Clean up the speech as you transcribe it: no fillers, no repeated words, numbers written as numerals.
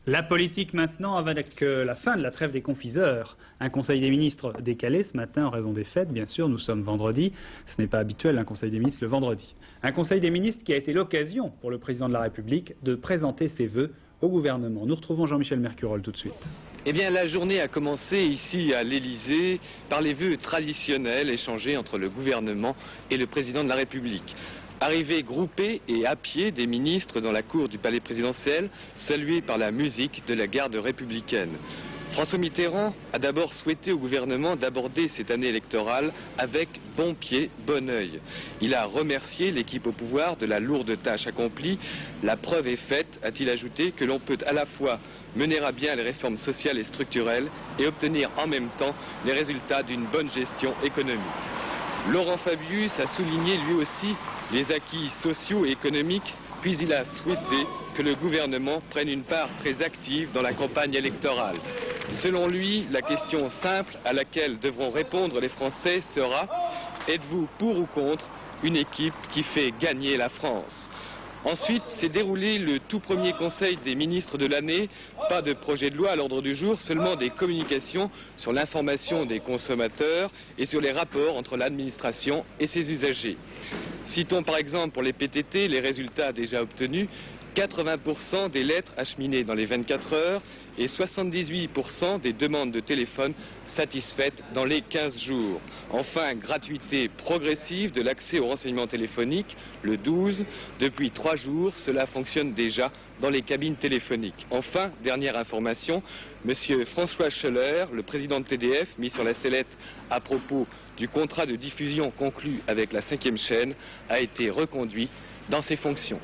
La politique maintenant avec la fin de la trêve des confiseurs. Un conseil des ministres décalé ce matin en raison des fêtes, bien sûr, nous sommes vendredi. Ce n'est pas habituel un conseil des ministres le vendredi. Un conseil des ministres qui a été l'occasion pour le président de la République de présenter ses vœux au gouvernement. Nous retrouvons Jean-Michel Mercurol tout de suite. Eh bien, la journée a commencé ici à l'Élysée par les vœux traditionnels échangés entre le gouvernement et le président de la République. Arrivée groupée et à pied des ministres dans la cour du palais présidentiel, salués par la musique de la garde républicaine. François Mitterrand a d'abord souhaité au gouvernement d'aborder cette année électorale avec bon pied, bon œil. Il a remercié l'équipe au pouvoir de la lourde tâche accomplie. La preuve est faite, a-t-il ajouté, que l'on peut à la fois mener à bien les réformes sociales et structurelles et obtenir en même temps les résultats d'une bonne gestion économique. Laurent Fabius a souligné lui aussi les acquis sociaux et économiques, puis il a souhaité que le gouvernement prenne une part très active dans la campagne électorale. Selon lui, la question simple à laquelle devront répondre les Français sera « Êtes-vous pour ou contre une équipe qui fait gagner la France ?» Ensuite, s'est déroulé le tout premier conseil des ministres de l'année. Pas de projet de loi à l'ordre du jour, seulement des communications sur l'information des consommateurs et sur les rapports entre l'administration et ses usagers. Citons par exemple pour les PTT les résultats déjà obtenus. 80% des lettres acheminées dans les 24 heures et 78% des demandes de téléphone satisfaites dans les 15 jours. Enfin, gratuité progressive de l'accès aux renseignements téléphoniques, le 12. Depuis 3 jours, cela fonctionne déjà dans les cabines téléphoniques. Enfin, dernière information, M. François Schoeller, le président de TDF, mis sur la sellette à propos du contrat de diffusion conclu avec la 5e chaîne, a été reconduit dans ses fonctions.